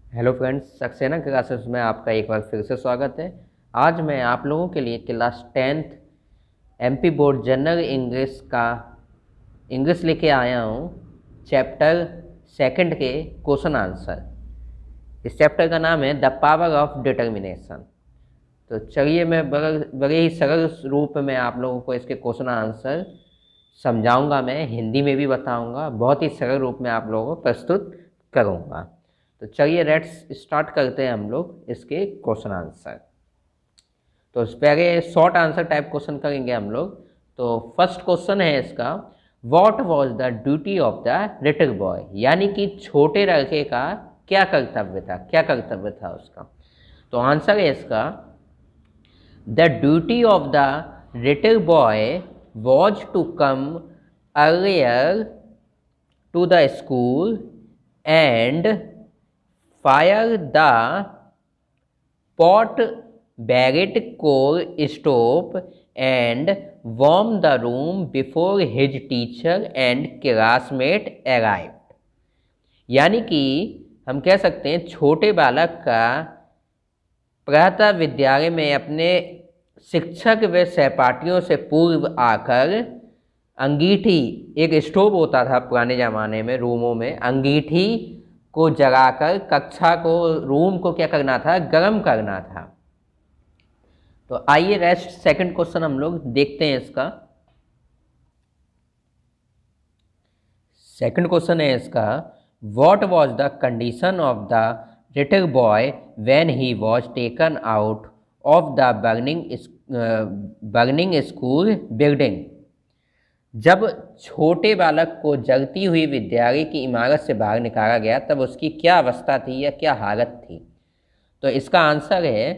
Hello friends, Saxena classes में आपका एक बार फिर से स्वागत है। आज मैं आप लोगों के लिए class 10th MP board general English का इंग्लिश लेके आया हूँ। चैप्टर सेकंड के क्वेश्चन आंसर। इस चैप्टर का नाम है द पावर ऑफ डिटर्मिनेशन। तो चलिए मैं बड़े ही सरल रूप में आप लोगों को इसके क्वेश्चन आंसर समझाऊंगा। मैं हिंदी में भी बताऊंगा, बहुत ही सरल रूप में आप लोगों को प्रस्तुत करूंगा। तो चलिए लेट्स स्टार्ट करते हैं हम लोग इसके क्वेश्चन आंसर। तो पहले शॉर्ट आंसर टाइप क्वेश्चन करेंगे हम लोग। तो फर्स्ट क्वेश्चन है इसका, what was the duty of the little boy, यानी कि छोटे लड़के का क्या कर्तव्य था, क्या कर्तव्य था उसका। तो आंसर है इसका, the duty of the little boy was to come earlier to the school and fire the pot baguette coal stove and warm the room before his teacher and classmate arrived। यानी कि हम कह सकते हैं छोटे बालक का प्रातः विद्यालय में अपने शिक्षक व सहपाठियों से पूर्व आकर अंगीठी, एक स्टोव होता था पुराने ज़माने में रूमों में, अंगीठी को जलाकर कक्षा को, रूम को क्या करना था, गर्म करना था। तो आइए रेस्ट सेकंड क्वेश्चन हम लोग देखते हैं इसका। सेकंड क्वेश्चन है इसका, what was the condition of the little boy when he was taken out of the burning school building. जब छोटे बालक को जलती हुई विद्यालय की इमारत से बाहर निकाला गया तब उसकी क्या अवस्था थी या क्या हालत थी। तो इसका आंसर है,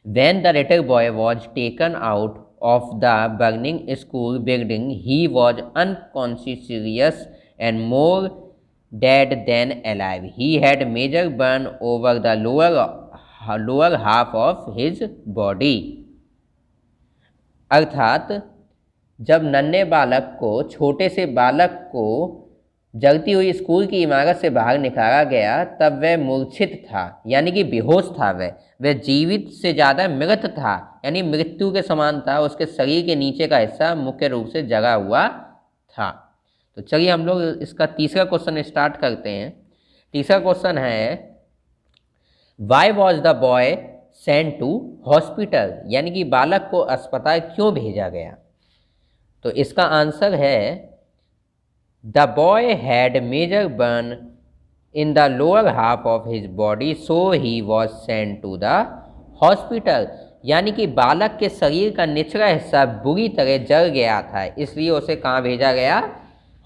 when the little boy was taken out of the burning school building he was unconscious and more dead than alive. He had major burn over the lower half of his body. अर्थात जब नन्हे बालक को, छोटे से बालक को जलती हुई स्कूल की इमारत से बाहर निकाला गया तब वह मूर्छित था, यानी कि बेहोश था। वह जीवित से ज़्यादा मृत था, यानी मृत्यु के समान था। उसके शरीर के नीचे का हिस्सा मुख्य रूप से जगा हुआ था। तो चलिए हम लोग इसका तीसरा क्वेश्चन स्टार्ट करते हैं। तीसरा क्वेश्चन है, why was the boy sent to hospital, यानी कि बालक को अस्पताल क्यों भेजा गया। तो इसका आंसर है, the boy had major burn in the lower half of his body so he was sent to the hospital. यानी कि बालक के शरीर का निचला हिस्सा बुरी तरह जल गया था, इसलिए उसे कहाँ भेजा गया,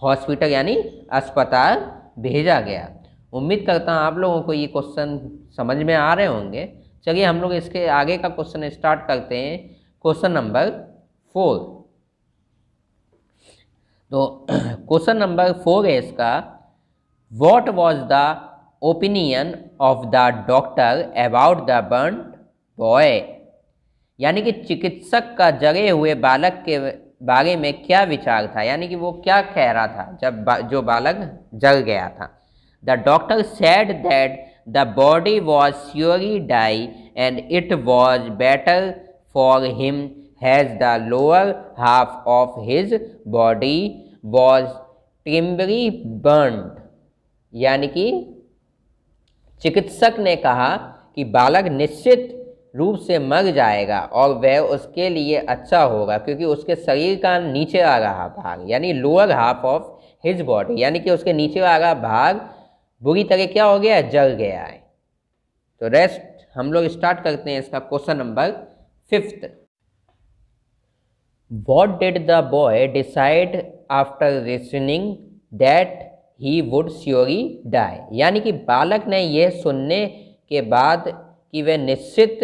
हॉस्पिटल यानी अस्पताल भेजा गया। उम्मीद करता हूँ आप लोगों को ये क्वेश्चन समझ में आ रहे होंगे। चलिए हम लोग इसके आगे का क्वेश्चन स्टार्ट करते हैं। Question number 4। तो क्वेश्चन नंबर 4 है इसका, what was the opinion of the doctor about the burn boy. यानी कि चिकित्सक का जले हुए बालक के बारे में क्या विचार था, यानी कि वो क्या कह रहा था जब जो बालक जल गया था। The doctor said that the body was surely die and it was better for him has the lower half of his body was terribly burned. यानी कि चिकित्सक ने कहा कि बालक निश्चित रूप से मर जाएगा और वह उसके लिए अच्छा होगा क्योंकि उसके शरीर का नीचे आ रहा भाग, यानी lower half of his body, यानी कि उसके नीचे आ रहा भाग बुरी तरह क्या हो गया, जल गया है। तो रेस्ट हम लोग स्टार्ट करते हैं इसका question number 5। What did the boy decide after reasoning that he would surely die। यानी कि बालक ने यह सुनने के बाद कि वह निश्चित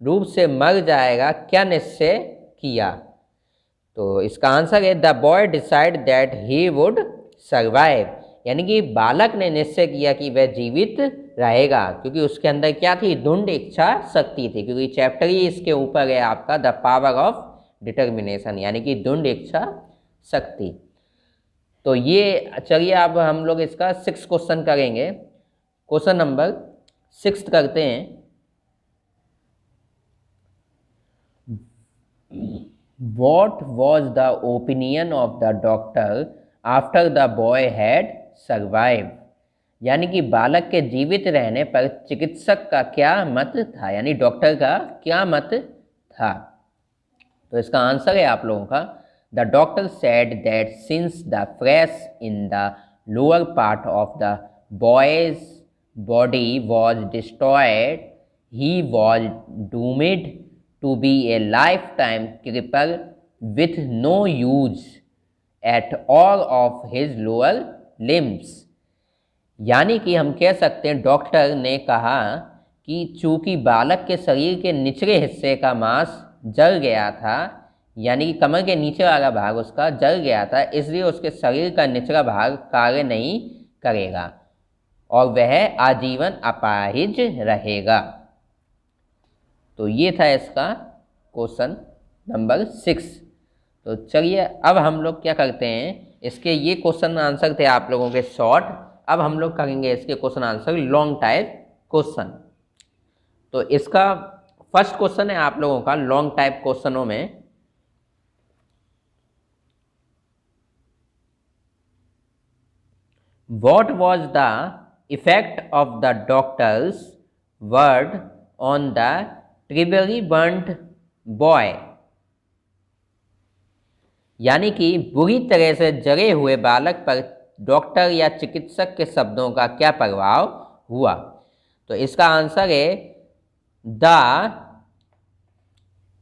रूप से मर जाएगा, क्या निश्चय किया। तो इसका आंसर है, the boy decide that he would survive. यानी कि बालक ने निश्चय किया कि वह जीवित रहेगा क्योंकि उसके अंदर क्या थी, दृढ़ इच्छा शक्ति थी। क्योंकि चैप्टर ही इसके ऊपर है आपका, द पावर ऑफ डिटर्मिनेशन, यानी कि दृढ़ इच्छा शक्ति। तो ये चलिए अब हम लोग इसका 6 क्वेश्चन करेंगे। क्वेश्चन नंबर 6 करते हैं। What was the opinion of the doctor after the boy had survived? यानी कि बालक के जीवित रहने पर चिकित्सक का क्या मत था, यानी डॉक्टर का क्या मत था। तो इसका आंसर है आप लोगों का, the doctor said that since the flash in the lower part of the boy's body was destroyed he was doomed to be a lifetime cripple with no use at all of his lower limbs। यानी कि हम कह सकते हैं doctor ने कहा कि चूंकि बालक के शरीर के निचले हिस्से का मांस जल गया था, यानी कि कमर के नीचे वाला भाग उसका जल गया था, इसलिए उसके शरीर का निचला भाग कार्य नहीं करेगा और वह आजीवन अपाहिज रहेगा। तो ये था इसका क्वेश्चन नंबर 6। तो चलिए अब हम लोग क्या करते हैं, इसके ये क्वेश्चन आंसर थे आप लोगों के शॉर्ट, अब हम लोग करेंगे इसके question answer long type question. तो इसका फर्स्ट क्वेश्चन है आप लोगों का लॉन्ग टाइप क्वेश्चनों में, what was the effect of the doctor's word on the terribly burned boy. यानी कि बुरी तरह से जले हुए बालक पर डॉक्टर या चिकित्सक के शब्दों का क्या प्रभाव हुआ। तो इसका आंसर है the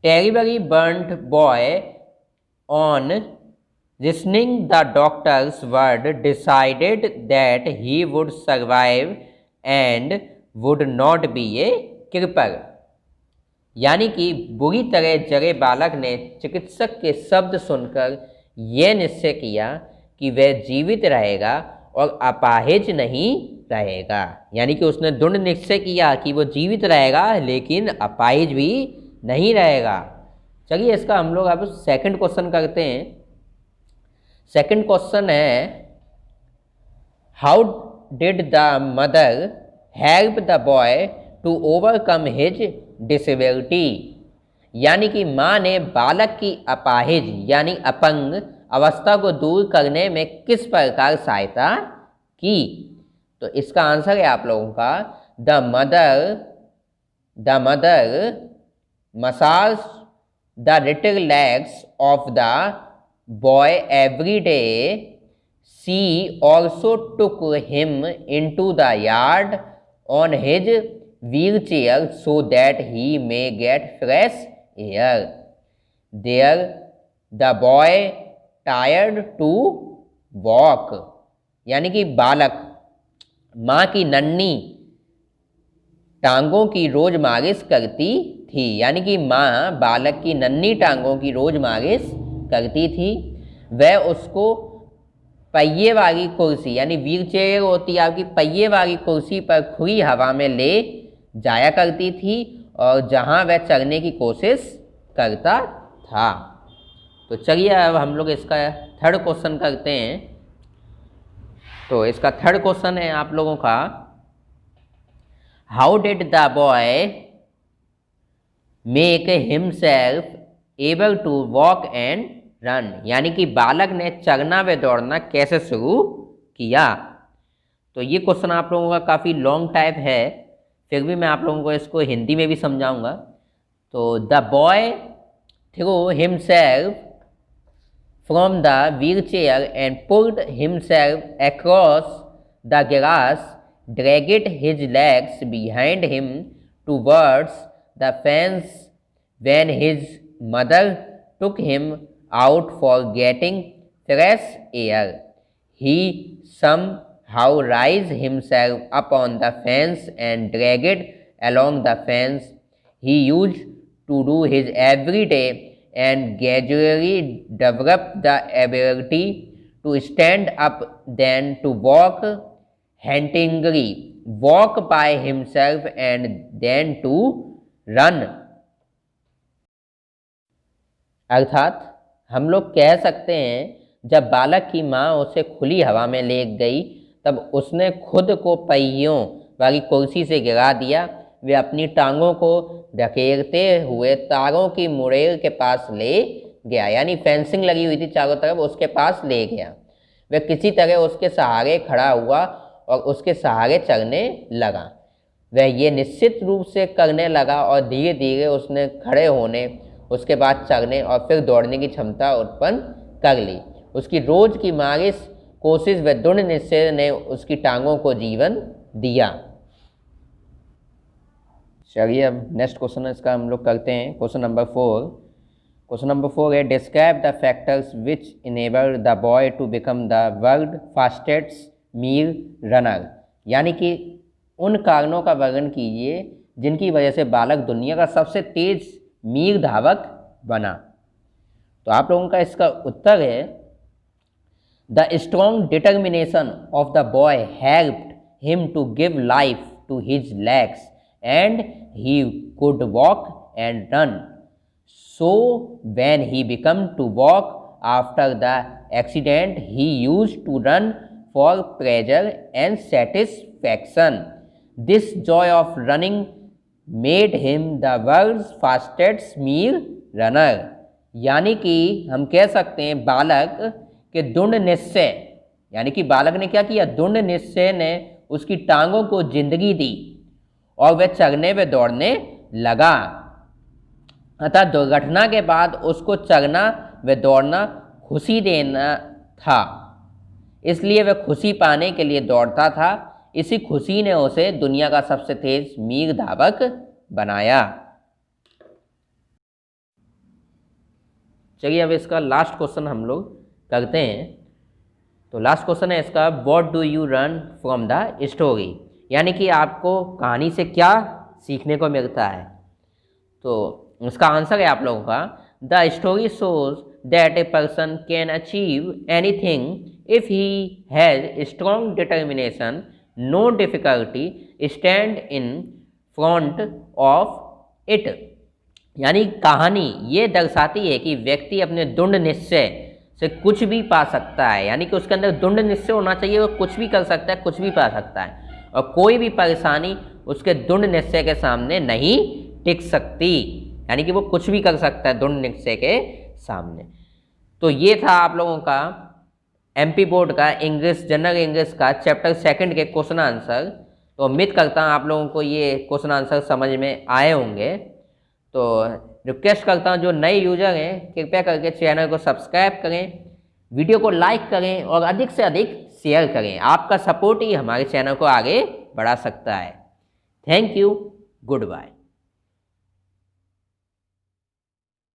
terribly burned boy on listening the doctor's word decided that he would survive and would not be A cripple. यानी कि बुरी तरह जले बालक ने चिकित्सक के शब्द सुनकर यह निश्चय किया कि वह जीवित रहेगा और अपाहिज नहीं रहेगा। यानी कि उसने दृढ़ निश्चय किया कि वो जीवित रहेगा लेकिन अपाहिज भी नहीं रहेगा। चलिए इसका हम लोग अब सेकंड क्वेश्चन करते हैं। सेकंड क्वेश्चन है, how did the mother help the boy to overcome his disability. यानी कि माँ ने बालक की अपाहिज यानी अपंग अवस्था को दूर करने में किस प्रकार सहायता की। तो इसका आंसर है आप लोगों का the mother massage the little legs of the boy every day. She also took him into the yard on his wheelchair so that he may get fresh air. There the boy tired to walk। यानी कि बालक माँ की नन्ही टांगों की रोज मालिश करती थी। यानी कि माँ बालक की नन्ही टांगों की रोज मालिश करती थी। वह उसको पहिए वाली कुर्सी यानी व्हील चेयर होती है आपकी, पहिए वाली कुर्सी पर खुली हवा में ले जाया करती थी और जहां वह चलने की कोशिश करता था। तो चलिए अब हम लोग इसका थर्ड क्वेश्चन करते हैं। तो इसका थर्ड क्वेश्चन है आप लोगों का, how did the boy make himself able to walk and run. यानी कि बालक ने चलना व दौड़ना कैसे शुरू किया। तो ये क्वेश्चन आप लोगों का काफ़ी लॉन्ग टाइप है, फिर भी मैं आप लोगों को इसको हिंदी में भी समझाऊंगा। तो the boy threw himself from the wheel chair and pulled himself across the grass, dragged his legs behind him towards the fence when his mother took him out for getting fresh air. He somehow raised himself up on the fence and dragged along the fence. He used to do his every day and gradually developed the ability to stand up, then to walk haltingly, walk by himself and then to run। अर्थात हम लोग कह सकते हैं जब बालक की माँ उसे खुली हवा में ले गई तब उसने खुद को पहियों वाली कुर्सी से गिरा दिया। वे अपनी टांगों को धकेलते हुए तारों की मुड़ेर के पास ले गया, यानी फेंसिंग लगी हुई थी चारों तरफ, उसके पास ले गया। वह किसी तरह उसके सहारे खड़ा हुआ और उसके सहारे चलने लगा। वह ये निश्चित रूप से करने लगा और धीरे धीरे उसने खड़े होने, उसके बाद चलने और फिर दौड़ने की क्षमता उत्पन्न कर ली। उसकी रोज की मारिश कोशिश व दृढ़ निश्चय ने उसकी टांगों को जीवन दिया। चलिए अब नेक्स्ट क्वेश्चन इसका हम लोग करते हैं। Question number 4। क्वेश्चन नंबर 4 है, describe the factors which enable the boy to become the world fastest mile runner, यानी कि उन कारणों का वर्णन कीजिए जिनकी वजह से बालक दुनिया का सबसे तेज मील धावक बना। तो आप लोगों का इसका उत्तर है, the strong determination of the boy helped him to give life to his legs and he could walk and run. So when he became to walk after the accident, he used to run for pleasure and satisfaction. This joy of running made him the world's fastest mile runner. यानी कि हम कह सकते हैं बालक के दृढ़ निश्चय, यानी कि बालक ने क्या किया, दृढ़ निश्चय ने उसकी टांगों को जिंदगी दी और वह चलने व दौड़ने लगा। अतः दुर्घटना के बाद उसको चलना व दौड़ना खुशी देना था, इसलिए वह खुशी पाने के लिए दौड़ता था। इसी खुशी ने उसे दुनिया का सबसे तेज मील धावक बनाया। चलिए अब इसका लास्ट क्वेश्चन हम लोग करते हैं। तो लास्ट क्वेश्चन है इसका, what do you learn from the story, यानी कि आपको कहानी से क्या सीखने को मिलता है। तो उसका आंसर है आप लोगों का, the story shows that a person can achieve anything if he has strong determination, no difficulty stand in front of it, यानी कहानी ये दर्शाती है कि व्यक्ति अपने दृढ़ निश्चय से कुछ भी पा सकता है, यानी कि उसके अंदर दृढ़ निश्चय होना चाहिए, वो कुछ भी कर सकता है, कुछ भी पा सकता है और कोई भी परेशानी उसके दृढ़ निश्चय के सामने नहीं टिक सकती, यानी कि वो कुछ भी कर सकता है दृढ़ निश्चय के सामने। तो ये था आप लोगों का एमपी बोर्ड का इंग्लिश, जनरल इंग्लिश का चैप्टर 2 के क्वेश्चन आंसर। तो उम्मीद करता हूँ आप लोगों को ये क्वेश्चन आंसर समझ में आए होंगे। तो रिक्वेस्ट करता हूँ जो नए यूजर हैं कृपया करके चैनल को सब्सक्राइब करें, वीडियो को लाइक करें और अधिक से अधिक शेयर करें। आपका सपोर्ट ही हमारे चैनल को आगे बढ़ा सकता है। Thank you, good bye.